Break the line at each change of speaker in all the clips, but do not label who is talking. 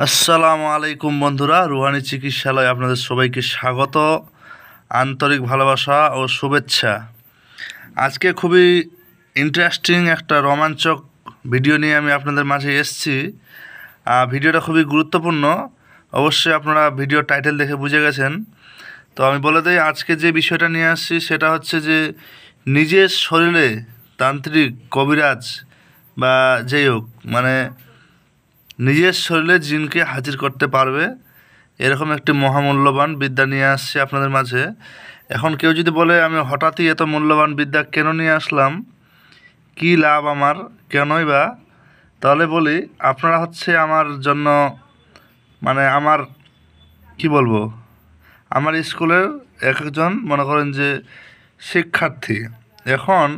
আসসালামু আলাইকুম বন্ধুরা, রুহানি চিকিৎসালয়ে আপনাদের সবাইকে স্বাগত, আন্তরিক ভালোবাসা ও শুভেচ্ছা। আজকে খুবই ইন্টারেস্টিং একটা রোমাঞ্চক ভিডিও নিয়ে আমি আপনাদের মাঝে এসেছি। ভিডিওটা খুবই গুরুত্বপূর্ণ, অবশ্যই আপনারা ভিডিও টাইটেল দেখে বুঝে গেছেন। তো আমি বলে দিই, আজকে যে বিষয়টা নিয়ে আসছি সেটা হচ্ছে যে নিজের শরীরে তান্ত্রিক, কবিরাজ বা যেই হোক, মানে নিজের শরীরে জিনকে হাজির করতে পারবে এরকম একটি মহামূল্যবান বিদ্যা নিয়ে আসছে আপনাদের মাঝে। এখন কেউ যদি বলে আমি হঠাৎই এত মূল্যবান বিদ্যা কেন নিয়ে আসলাম, কী লাভ আমার, কেনই বা, তাহলে বলি আপনারা হচ্ছে আমার জন্য, মানে আমার কি বলবো, আমার স্কুলের একজন মনে করেন যে শিক্ষার্থী। এখন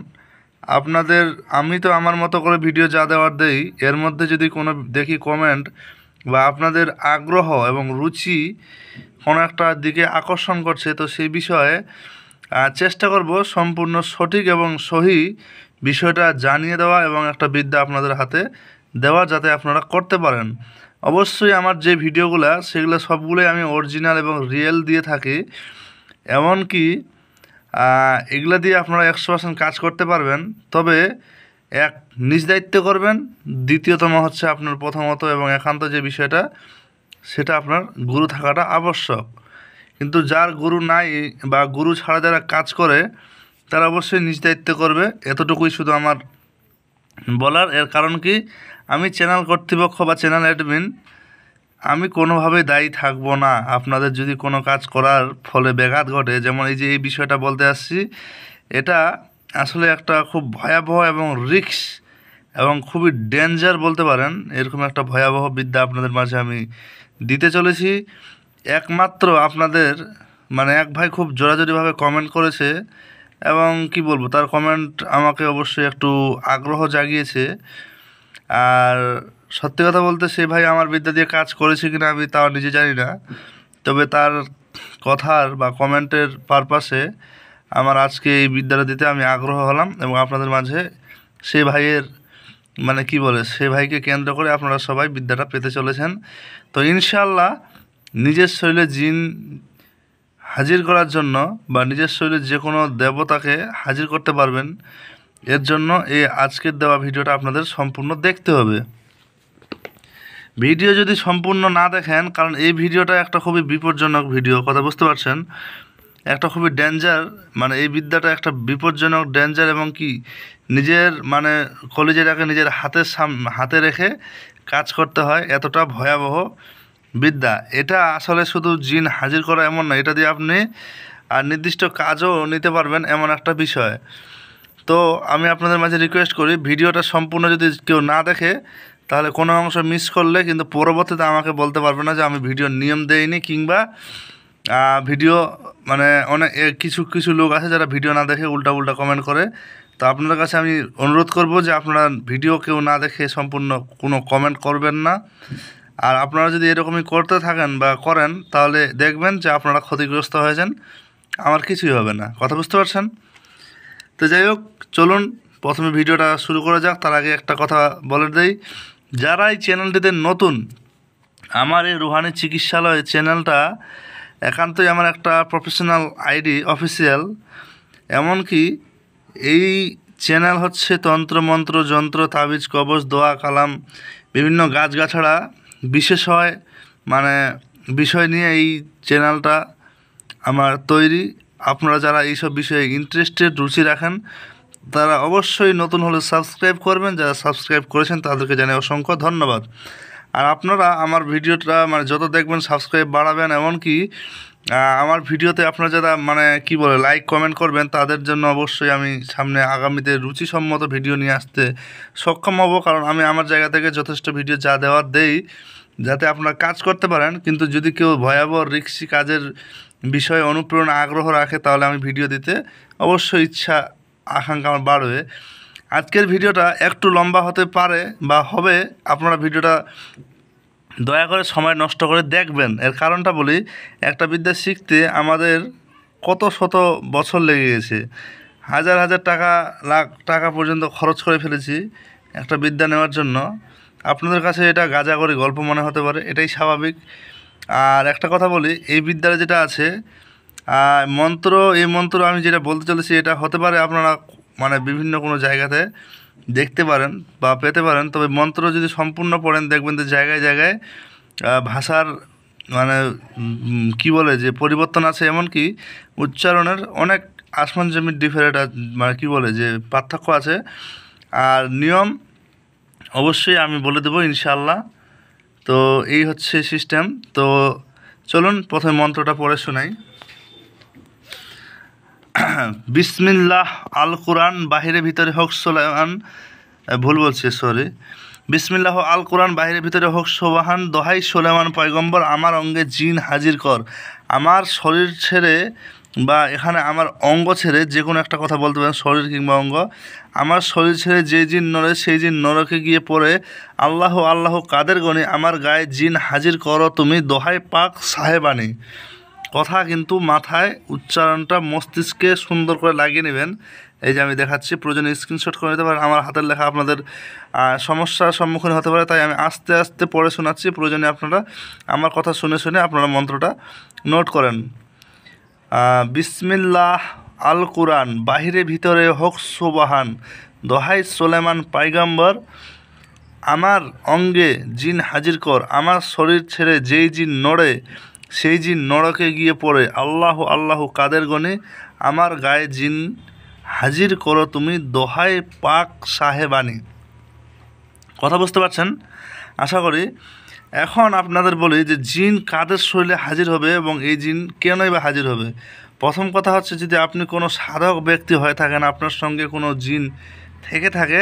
আপনাদের, আমি তো আমার মতো করে ভিডিও যা দেওয়ার দেই, এর মধ্যে যদি কোনো দেখি কমেন্ট বা আপনাদের আগ্রহ এবং রুচি কোনো একটা দিকে আকর্ষণ করছে, তো সেই বিষয়ে চেষ্টা করব সম্পূর্ণ সঠিক এবং সহি বিষয়টা জানিয়ে দেওয়া এবং একটা বিদ্যা আপনাদের হাতে দেওয়া, যাতে আপনারা করতে পারেন। অবশ্যই আমার যে ভিডিওগুলো সেগুলো সবগুলোই আমি অরিজিনাল এবং রিয়েল দিয়ে থাকি। এমনকি এগুলো দিয়ে আপনারা 100% কাজ করতে পারবেন, তবে এক নিজ দায়িত্বে করবেন। দ্বিতীয়তম হচ্ছে আপনার প্রথমত এবং একান্ত যে বিষয়টা, সেটা আপনার গুরু থাকাটা আবশ্যক। কিন্তু যার গুরু নাই বা গুরু ছাড়া যারা কাজ করে, তারা অবশ্যই নিজ দায়িত্বে করবে, এতটুকুই শুধু আমার বলার। এর কারণ কি, আমি চ্যানেল কর্তৃপক্ষ বা চ্যানেল অ্যাডমিন, আমি কোনোভাবেই দায়ী থাকবো না আপনাদের যদি কোনো কাজ করার ফলে ব্যাঘাত ঘটে। যেমন এই যে এই বিষয়টা বলতে আসছি, এটা আসলে একটা খুব ভয়াবহ এবং রিস্ক এবং খুবই ডেঞ্জার বলতে পারেন, এরকম একটা ভয়াবহ বিদ্যা আপনাদের মাঝে আমি দিতে চলেছি। একমাত্র আপনাদের, মানে এক ভাই খুব জোরাজোরিভাবে কমেন্ট করেছে এবং কি বলবো, তার কমেন্ট আমাকে অবশ্যই একটু আগ্রহ জাগিয়েছে। আর সত্যি কথা বলতে, সে ভাই আমার বিদ্যা দিয়ে কাজ করেছে কিনা আমি তাও নিজে জানি না, তবে তার কথার বা কমেন্টের পারপাসে আমার আজকে এই বিদ্যাটা দিতে আমি আগ্রহ হলাম এবং আপনাদের মাঝে সে ভাইয়ের, মানে কি বলে, সে ভাইকে কেন্দ্র করে আপনারা সবাই বিদ্যাটা পেতে চলেছেন। তো ইনশাআল্লাহ নিজের শরীরে জিন হাজির করার জন্য বা নিজের শরীরে যে কোনো দেবতাকে হাজির করতে পারবেন, এর জন্য এই আজকের দেওয়া ভিডিওটা আপনাদের সম্পূর্ণ দেখতে হবে। ভিডিও যদি সম্পূর্ণ না দেখেন, কারণ এই ভিডিওটা একটা খুবই বিপজ্জনক ভিডিও, কথা বুঝতে পারছেন, একটা খুবই ডেঞ্জার, মানে এই বিদ্যাটা একটা বিপজ্জনক, ডেঞ্জার এবং কি নিজের মানে কলিজাটাকে নিজের হাতে রেখে কাজ করতে হয়, এতটা ভয়াবহ বিদ্যা। এটা আসলে শুধু জিন হাজির করা এমন না, এটা দিয়ে আপনি আর নির্দিষ্ট কাজও নিতে পারবেন, এমন একটা বিষয়। তো আমি আপনাদের মাঝে রিকোয়েস্ট করি, ভিডিওটা সম্পূর্ণ যদি কেউ না দেখে, তাহলে কোনো অংশ মিস করলে কিন্তু পরবর্তীতে আমাকে বলতে পারবে না যে আমি ভিডিওর নিয়ম দেইনি, কিংবা ভিডিও, মানে অনেক কিছু কিছু লোক আছে যারা ভিডিও না দেখে উল্টা উল্টা কমেন্ট করে। তো আপনাদের কাছে আমি অনুরোধ করব যে আপনারা ভিডিও কেউ না দেখে সম্পূর্ণ কোনো কমেন্ট করবেন না। আর আপনারা যদি এরকমই করতে থাকেন বা করেন, তাহলে দেখবেন যে আপনারা ক্ষতিগ্রস্ত হয়েছেন, আমার কিছুই হবে না, কথা বুঝতে পারছেন। তো যাই হোক, চলুন প্রথমে ভিডিওটা শুরু করা যাক। তার আগে একটা কথা বলে দেই, যারা এই চ্যানেলটিতে নতুন, আমার এই রুহানি চিকিৎসালয় চ্যানেলটা একান্তই আমার একটা প্রফেশনাল আইডি, অফিসিয়াল। এমনকি এই চ্যানেল হচ্ছে তন্ত্রমন্ত্র, যন্ত্র, তাবিজ, কবজ, দোয়া, কালাম, বিভিন্ন গাছগাছড়া বিশেষ হয়, মানে বিষয় নিয়ে এই চ্যানেলটা আমার তৈরি। আপনারা যারা এইসব বিষয়ে ইন্টারেস্টেড, রুচি রাখেন, তারা অবশ্যই নতুন হলে সাবস্ক্রাইব করবেন। যারা সাবস্ক্রাইব করেছেন তাদেরকে জানাই অসংখ্য ধন্যবাদ। আর আপনারা আমার ভিডিওটা মানে যত দেখবেন সাবস্ক্রাইব বাড়াবেন, এমনকি আমার ভিডিওতে আপনারা যারা মানে কি বলে লাইক কমেন্ট করবেন, তাদের জন্য অবশ্যই আমি সামনে আগামীতে রুচিসম্মত ভিডিও নিয়ে আসতে সক্ষম হব। কারণ আমি আমার জায়গা থেকে যথেষ্ট ভিডিও যা দেওয়ার দেই, যাতে আপনারা কাজ করতে পারেন। কিন্তু যদি কেউ ভয়াবহ রিস্কি কাজের বিষয়ে অনুপ্রেরণা, আগ্রহ রাখে, তাহলে আমি ভিডিও দিতে অবশ্যই ইচ্ছা, আকাঙ্ক্ষা আমার বাড়বে। আজকের ভিডিওটা একটু লম্বা হতে পারে বা হবে, আপনারা ভিডিওটা দয়া করে সময় নষ্ট করে দেখবেন। এর কারণটা বলি, একটা বিদ্যা শিখতে আমাদের কত শত বছর লেগে গেছে, হাজার হাজার টাকা, লাখ টাকা পর্যন্ত খরচ করে ফেলেছি একটা বিদ্যা নেওয়ার জন্য। আপনাদের কাছে এটা গাঁজাগরি গল্প মনে হতে পারে, এটাই স্বাভাবিক। আর একটা কথা বলি, এই বিদ্যালয় যেটা আছে মন্ত্র, এই মন্ত্র আমি যেটা বলতে চলেছি এটা হতে পারে আপনারা মানে বিভিন্ন কোনো জায়গাতে দেখতে পারেন বা পেতে পারেন, তবে মন্ত্র যদি সম্পূর্ণ পড়েন দেখবেন যে জায়গায় জায়গায় ভাষার মানে কি বলে যে পরিবর্তন আছে, এমনকি উচ্চারণের অনেক আসমান জমির ডিফারেন্ট মানে কি বলে যে পার্থক্য আছে। আর নিয়ম অবশ্যই আমি বলে দেবো ইনশাআল্লাহ। তো এই হচ্ছে সিস্টেম। তো চলুন প্রথমে মন্ত্রটা পড়ে শোনাই। বিসমিল্লাহ আল কোরআন বাহিরে ভিতরে হোক সোলাইমান, ভুল বলছি সরি, বিসমিল্লাহ আল কোরআন বাহিরে ভিতরে হোক সোবাহান, দোহাই সোলেমান পয়গম্বর আমার অঙ্গে জিন হাজির কর। আমার শরীর ছেড়ে বা এখানে আমার অঙ্গ ছেড়ে যে কোনো একটা কথা বলতে পারেন, শরীর কিংবা অঙ্গ, আমার শরীর ছেড়ে যে জিন নড়ে সেই জিন নরকে গিয়ে পড়ে আল্লাহ আল্লাহ কাদের গণে আমার গায়ে জিন হাজির করো তুমি, দোহাই পাক সাহেবানি। কথা কিন্তু মাথায় উচ্চারণটা মস্তিষ্কে সুন্দর করে লাগিয়ে নেবেন। এই যে আমি দেখাচ্ছি, প্রয়োজনে স্ক্রিনশট করে নিতে পারেন। আমার হাতের লেখা আপনাদের সমস্যার সম্মুখীন হতে পারে, তাই আমি আস্তে আস্তে পড়ে শোনাচ্ছি। প্রয়োজনে আপনারা আমার কথা শুনে শুনে আপনারা মন্ত্রটা নোট করেন। বিসমিল্লাহ আল কোরআন বাহিরে ভিতরে হোক সুবহান, দোহাই সোলেমান পাইগাম্বর আমার অঙ্গে জিন হাজির কর। আমার শরীর ছেড়ে যেই জিন নড়ে সেই জিন নরকে গিয়ে পড়ে আল্লাহ আল্লাহ কাদের গণে আমার গায়ে জিন হাজির করো তুমি, দোহাই পাক সাহেবানি। কথা বুঝতে পারছেন আশা করি। এখন আপনাদের বলি যে জিন কাদের শরীরে হাজির হবে এবং এই জিন কেনই বা হাজির হবে। প্রথম কথা হচ্ছে, যদি আপনি কোনো সাধক ব্যক্তি হয়ে থাকেন, আপনার সঙ্গে কোনো জিন থেকে থাকে,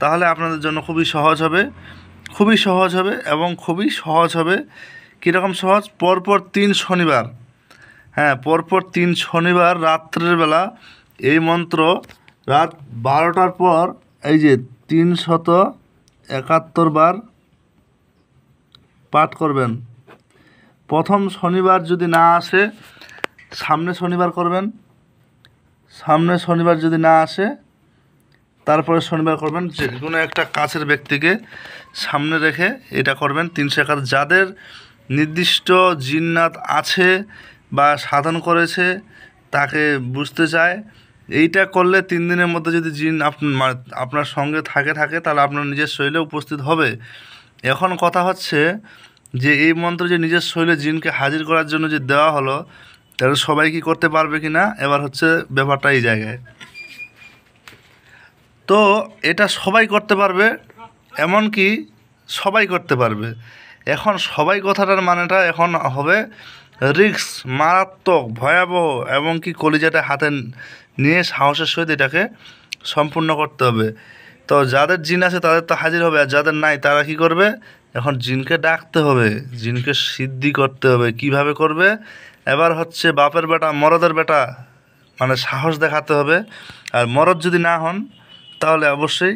তাহলে আপনাদের জন্য খুবই সহজ হবে, খুবই সহজ হবে এবং খুবই সহজ হবে। কীরকম সহজ? পরপর 3 শনিবার, হ্যাঁ পরপর 3 শনিবার রাত্রের বেলা এই মন্ত্র রাত 12টার পর এই যে 371 বার পাঠ করবেন। প্রথম শনিবার যদি না আসে সামনে শনিবার করবেন, সামনে শনিবার যদি না আসে তারপরে শনিবার করবেন। যে কোনো একটা কাছের ব্যক্তিকে সামনে রেখে এটা করবেন 371। যাদের নির্দিষ্ট জিন্নাত আছে বা সাধন করেছে তাকে বুঝতে চায়, এইটা করলে 3 দিনের মধ্যে যদি জিন আপনার সঙ্গে থাকে তাহলে আপনার নিজের শরীরে উপস্থিত হবে। এখন কথা হচ্ছে যে এই মন্ত্র যে নিজের শরীরে জিনকে হাজির করার জন্য যে দেওয়া হলো, তাহলে সবাই কি করতে পারবে কি না, এবার হচ্ছে ব্যাপারটা এই জায়গায়। তো এটা সবাই করতে পারবে, এমনকি সবাই করতে পারবে। এখন সবাই কথাটার মানেটা এখন হবে রিস্ক, মারাত্মক, ভয়াবহ এবং কি কলিজাটা হাতে নিয়ে সাহসের সহিত এটাকে সম্পূর্ণ করতে হবে। তো যাদের জিন আছে তাদের তো হাজির হবে, আর যাদের নাই তারা কি করবে? এখন জিনকে ডাকতে হবে, জিনকে সিদ্ধি করতে হবে। কিভাবে করবে? এবার হচ্ছে বাপের বেটা মরদের বেটা মানে সাহস দেখাতে হবে। আর মরদ যদি না হন তাহলে অবশ্যই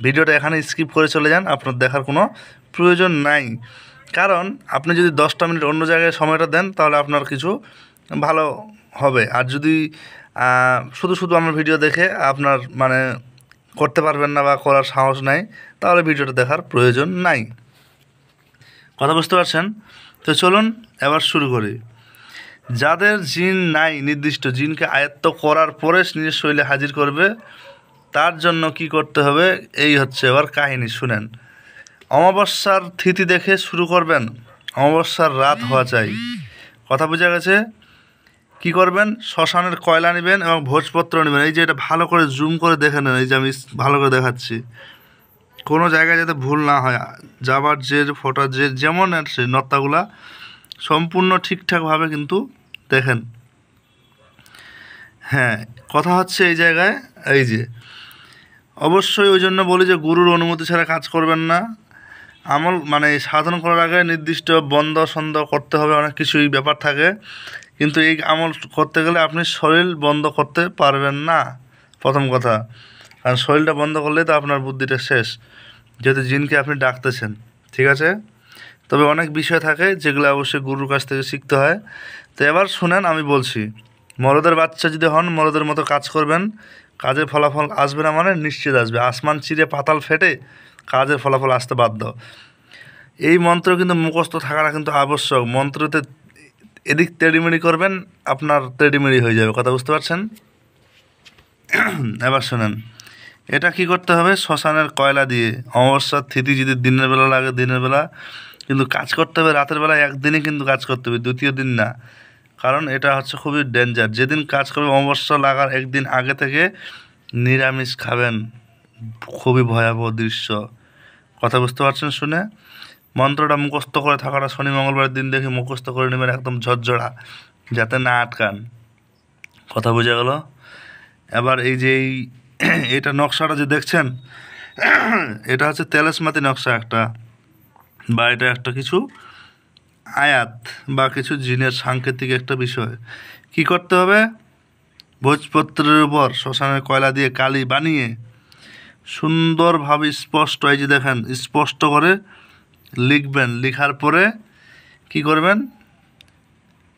ভিডিওটা এখানে স্কিপ করে চলে যান, আপনার দেখার কোনো প্রয়োজন নাই। কারণ আপনি যদি 10টা মিনিট অন্য জায়গায় সময়টা দেন তাহলে আপনার কিছু ভালো হবে। আর যদি শুধু শুধু আমার ভিডিও দেখে আপনার মানে করতে পারবেন না বা করার সাহস নাই, তাহলে ভিডিওটা দেখার প্রয়োজন নাই। কথা বুঝতে পারছেন? তো চলুন এবার শুরু করি। যাদের জিন নাই, নির্দিষ্ট জিনকে আয়ত্ত করার পরে নিজের শরীরে হাজির করবে, তার জন্য কি করতে হবে এই হচ্ছে এবার কাহিনী শুনেন। অমাবস্যার তিথি দেখে শুরু করবেন, অমাবস্যার রাত হওয়া চাই। কথা বোঝা গেছে? কি করবেন? শ্মশানের কয়লা নেবেন এবং ভোজপত্র নেবেন। এই যে এটা ভালো করে জুম করে দেখে নেন, এই যে আমি ভালো করে দেখাচ্ছি, কোনো জায়গায় যাতে ভুল না হয়। যাবার যে ফোটা যে যেমন আছে নত্তাগুলা সম্পূর্ণ ঠিকঠাকভাবে কিন্তু দেখেন। হ্যাঁ, কথা হচ্ছে এই জায়গায় এই যে অবশ্যই ওই জন্য বলি যে গুরুর অনুমতি ছাড়া কাজ করবেন না। আমল মানে সাধন করার আগে নির্দিষ্ট বন্ধ সন্ধ করতে হবে, অনেক কিছুই ব্যাপার থাকে। কিন্তু এই আমল করতে গেলে আপনি শরীর বন্ধ করতে পারবেন না, প্রথম কথা। কারণ শরীরটা বন্ধ করলেই তো আপনার বুদ্ধিটা শেষ, যেহেতু জিনকে আপনি ডাকতেছেন। ঠিক আছে? তবে অনেক বিষয় থাকে যেগুলো অবশ্যই গুরুর কাছ থেকে শিখতে হয়। তো এবার শুনেন, আমি বলছি, মরদের বাচ্চা যদি হন মরদের মতো কাজ করবেন, কাজের ফলাফল আসবে না মানে নিশ্চিত আসবে। আসমান চিরে পাতাল ফেটে কাজের ফলাফল আসতে বাধ্য। এই মন্ত্র কিন্তু মুখস্থ থাকাটা কিন্তু আবশ্যক। মন্ত্রতে এদিক তেড়িমেড়ি করবেন, আপনার তেড়িমেড়ি হয়ে যাবে। কথা বুঝতে পারছেন? এবার শোনেন, এটা কি করতে হবে? শ্মশানের কয়লা দিয়ে অমাবস্যার তিথি যদি দিনের বেলা লাগে দিনের বেলা কিন্তু কাজ করতে হবে, রাতের বেলা একদিনই কিন্তু কাজ করতে হবে, দ্বিতীয় দিন না। কারণ এটা হচ্ছে খুবই ডেঞ্জার। যেদিন কাজ করবে অমাবস্যা লাগার একদিন আগে থেকে নিরামিষ খাবেন, খুবই ভয়াবহ দৃশ্য। কথা বুঝতে পারছেন? শুনে মন্ত্রটা মুখস্থ করে থাকাটা শনি মঙ্গলবারের দিন দেখে মুখস্থ করে নেবেন, একদম ঝরঝরা, যাতে না আটকান। কথা বোঝা গেল? এবার এই যে এইটা নকশাটা যে দেখছেন, এটা হচ্ছে তেলেসমাতি নকশা একটা, বা এটা একটা কিছু আয়াত বা কিছু জিনের সাংকেতিক একটা বিষয়। কি করতে হবে? ভোজপত্রের উপর শ্মশানের কয়লা দিয়ে কালি বানিয়ে সুন্দরভাবে স্পষ্ট, এই যে দেখেন, স্পষ্ট করে লিখবেন। লিখার পরে কি করবেন?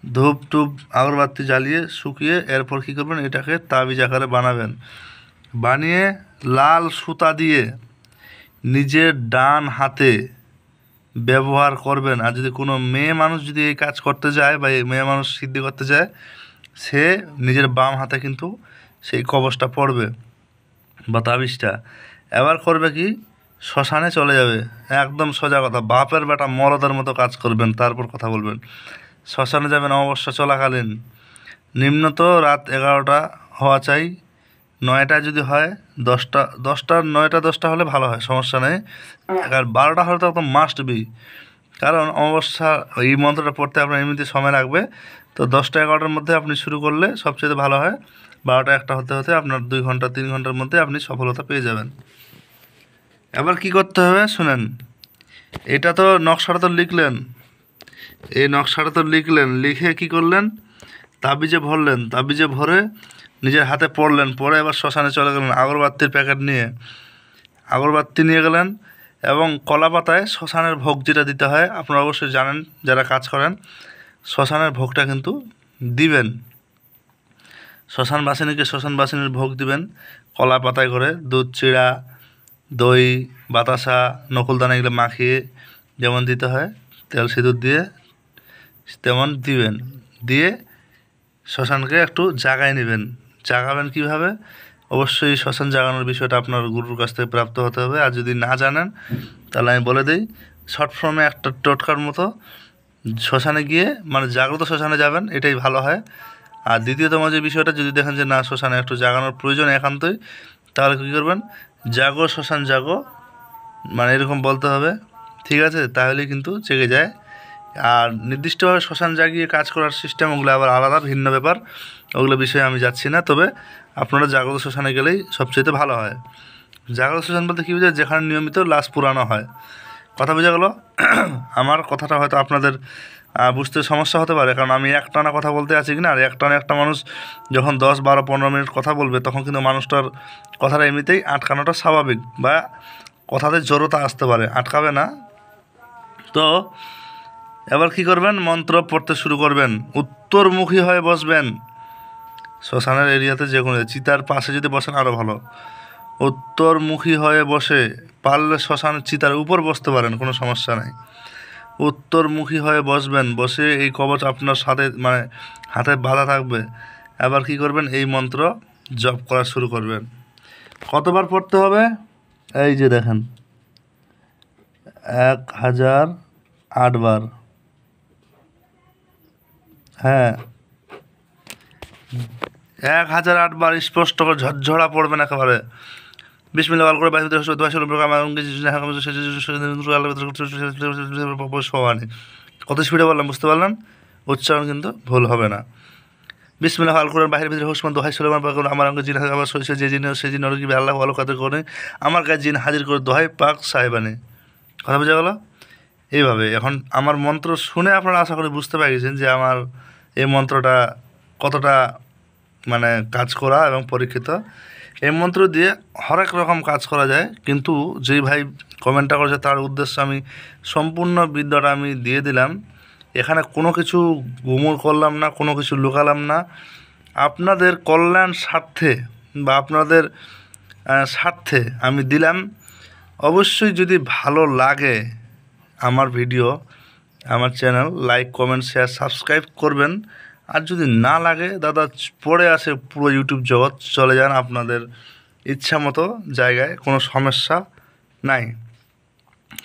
ধূপ টুপ আগরবাতি জ্বালিয়ে শুকিয়ে এরপর কি করবেন? এটাকে তাবিজ আকারে বানাবেন। বানিয়ে লাল সুতা দিয়ে নিজের ডান হাতে ব্যবহার করবেন। আর যদি কোনো মেয়ে মানুষ যদি এই কাজ করতে যায় বা এই মেয়ে মানুষ সিদ্ধি করতে যায়, সে নিজের বাম হাতে কিন্তু সেই কবচটা পড়বে বা তাবিজটা। এবার করবে কি? শ্মশানে চলে যাবে। একদম সোজা কথা, বাপের বেটা মরদের মতো কাজ করবেন, তারপর কথা বলবেন। শ্মশানে যাবেন অমাবস্যা চলাকালীন, নিম্নত রাত 11টা হওয়া চাই। 9টা যদি হয়, 10টা 9টা 10টা হলে ভালো হয়, সমস্যা নেই। আর 12টা হলে তো একদম মাস্ট বি। কারণ অমাবস্যা এই মন্ত্রটা পড়তে আপনার এমনিতে সময় লাগবে, তো 10টা 11টার মধ্যে আপনি শুরু করলে সবচেয়ে ভালো হয়। 12টা 1টা হতে হতে আপনার 2 ঘন্টা 3 ঘন্টার মধ্যে আপনি সফলতা পেয়ে যাবেন। এবার কি করতে হবে শুনেন, এটা তো নকশাটা তো লিখলেন, এই নকশাটা তো লিখলেন, লিখে কি করলেন? তাবিজে ভরলেন, তাবিজে ভরে নিজের হাতে পড়লেন, পরে এবার শ্মশানে চলে গেলেন আগরবাতির প্যাকেট নিয়ে। আগরবাতি নিয়ে গেলেন এবং কলা পাতায় শ্মশানের ভোগ যেটা দিতে হয়, আপনারা অবশ্যই জানেন যারা কাজ করেন, শ্মশানের ভোগটা কিন্তু দিবেন। শ্মশানবাসিনীকে শ্মশানবাসিনীর ভোগ দিবেন কলা পাতায় করে, দুধ চিড়া, দই, বাতাসা, নকুলদানা এগুলো মাখিয়ে যেমন দিতে হয়, তেল সিঁদুর দিয়ে তেমন দিবেন। দিয়ে শ্মশানকে একটু জাগায় নেবেন। জাগাবেন কীভাবে? অবশ্যই শ্মশান জাগানোর বিষয়টা আপনার গুরুর কাছ থেকে প্রাপ্ত হতে হবে। আর যদি না জানেন তাহলে আমি বলে দিই, শর্ট ফর্মে একটা টোটকার মতো, শ্মশানে গিয়ে মানে জাগ্রত শ্মশানে যাবেন, এটাই ভালো হয়। আর দ্বিতীয়তম যে বিষয়টা, যদি দেখেন যে না শ্মশানে একটু জাগানোর প্রয়োজন একান্তই, তাহলে কী করবেন? জাগো শ্মশান জাগো, মানে এরকম বলতে হবে, ঠিক আছে? তাহলেই কিন্তু জেগে যায়। আর নির্দিষ্টভাবে শ্মশান জাগিয়ে কাজ করার সিস্টেম ওগুলো আবার আলাদা, ভিন্ন ব্যাপার, ওগুলো বিষয়ে আমি যাচ্ছি না। তবে আপনারা জাগ্রত শ্মশানে গেলেই সবচেয়ে ভালো হয়। জাগ্রত শ্মশান বলতে কী বোঝায়? যেখানে নিয়মিত লাশ পুরানো হয়। কথা বোঝা গেল? আমার কথাটা হয়তো আপনাদের বুঝতে সমস্যা হতে পারে, কারণ আমি একটানা কথা বলতে আছি কি না, আর একটানা একটা মানুষ যখন 10, 12, 15 মিনিট কথা বলবে, তখন কিন্তু মানুষটার কথাটা এমনিতেই আটকানোটা স্বাভাবিক, বা কথাতে জড়তা আসতে পারে, আটকাবে না। তো এবার কি করবেন? মন্ত্র পড়তে শুরু করবেন, উত্তরমুখী হয়ে বসবেন। শ্মশানের এরিয়াতে যে কোনো চিতার পাশে যদি বসেন আরও ভালো। উত্তরমুখী হয়ে বসে, পারলে শ্মশানের চিতার উপর বসতে পারেন, কোনো সমস্যা নেই। উত্তরমুখী হয়ে বসবেন, বসে এই কবচ আপনার সাথে মানে হাতে বাঁধা থাকবে। এবার কি করবেন? এই মন্ত্র জপ করা শুরু করবেন। কতবার পড়তে হবে? এই যে দেখেন, 1008 বার। হ্যাঁ, 1008 বার স্পষ্ট করে ঝরঝরা পড়বেন একেবারে। বিসমিল্লাহ করে সবানি। কত স্পিডে বললাম বুঝতে পারলেন? উচ্চারণ কিন্তু ভুল হবে না। বিসমিল্লাহ আল কোরআন বাহির ভিতরে হুসমান দোহাই সুলেমান পাক আমার অঙ্গে জিন আমার সরিষা যে জিন সেই জিন কি আল্লাহ ভালো কাদের করে আমার কাছে জিন হাজির করে দোহাই পাক সাহেবানি। কথা বোঝা গেল? এইভাবে এখন আমার মন্ত্র শুনে আপনারা আশা করি বুঝতে পেরেছেন যে আমার এই মন্ত্রটা কতটা মানে কাজ করা এবং পরীক্ষিত। এই মন্ত্র দিয়ে হরেক রকম কাজ করা যায়, কিন্তু যেই ভাই কমেন্টটা করেছে তার উদ্দেশ্যে আমি সম্পূর্ণ বিদ্যাটা আমি দিয়ে দিলাম। এখানে কোনো কিছু গুমর করলাম না, কোনো কিছু লুকালাম না। আপনাদের কল্যাণ স্বার্থে বা আপনাদের স্বার্থে আমি দিলাম। অবশ্যই যদি ভালো লাগে আমার ভিডিও, আমার channel like, comment, share, subscribe করবেন। আর যদি না লাগে দাদা, পড়ে আসে পুরো ইউটিউব জগৎ, চলে যান আপনাদের ইচ্ছা মতো জায়গায়, কোনো সমস্যা নাই।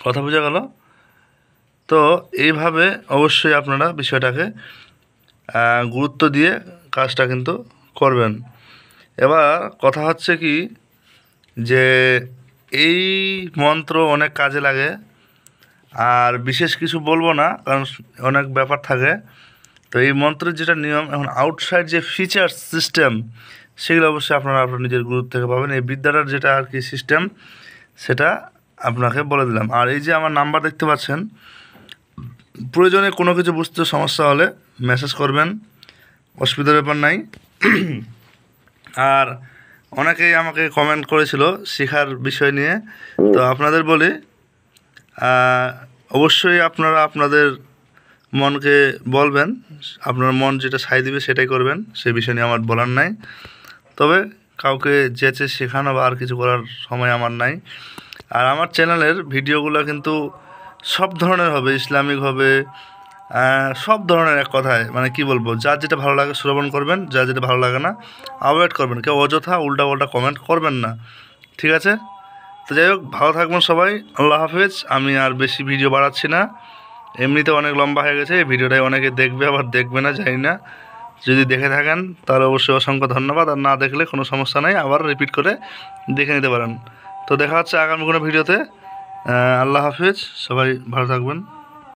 কথা বোঝা গেল? তো এইভাবে অবশ্যই আপনারা বিষয়টাকে গুরুত্ব দিয়ে কাজটা কিন্তু করবেন। এবার কথা হচ্ছে কি, যে এই মন্ত্র অনেক কাজে লাগে, আর বিশেষ কিছু বলবো না কারণ অনেক ব্যাপার থাকে। তো এই মন্ত্রের যেটা নিয়ম, এখন আউটসাইড যে ফিচার্স সিস্টেম, সেগুলো অবশ্যই আপনারা আপনার নিজের গুরুত্ব থেকে পাবেন। এই বিদ্যাটার যেটা আর কি সিস্টেম, সেটা আপনাকে বলে দিলাম। আর এই যে আমার নাম্বার দেখতে পাচ্ছেন, প্রয়োজনে কোনো কিছু বুঝতে সমস্যা হলে মেসেজ করবেন, অসুবিধার ব্যাপার নাই। আর অনেকেই আমাকে কমেন্ট করেছিল শেখার বিষয় নিয়ে, তো আপনাদের বলি অবশ্যই আপনারা আপনাদের মনকে বলবেন, আপনার মন যেটা সায় দিবে সেটাই করবেন, সেই বিষয় নিয়ে আমার বলার নাই। তবে কাউকে যেচে শেখানো বা আর কিছু করার সময় আমার নাই। আর আমার চ্যানেলের ভিডিওগুলো কিন্তু সব ধরনের হবে, ইসলামিক হবে, সব ধরনের, এক কথায় মানে কি বলবো, যার যেটা ভালো লাগে শ্রবণ করবেন, যার যেটা ভালো লাগে না অ্যাভয়েড করবেন। কেউ অযথা উল্টা কমেন্ট করবেন না, ঠিক আছে? তো যাই হোক, ভালো থাকবেন সবাই, আল্লাহ হাফেজ। আমি আর বেশি ভিডিও বাড়াচ্ছি না, এমনিতে অনেক লম্বা হয়ে গেছে। এই ভিডিওটাই অনেকে দেখবে, আবার দেখবে না জানি না। যদি দেখে থাকেন তাহলে অবশ্যই অসংখ্য ধন্যবাদ, আর না দেখলে কোনো সমস্যা নেই, আবার রিপিট করে দেখে নিতে পারেন। তো দেখা হচ্ছে আগামী কোনো ভিডিওতে। আল্লাহ হাফেজ, সবাই ভালো থাকবেন।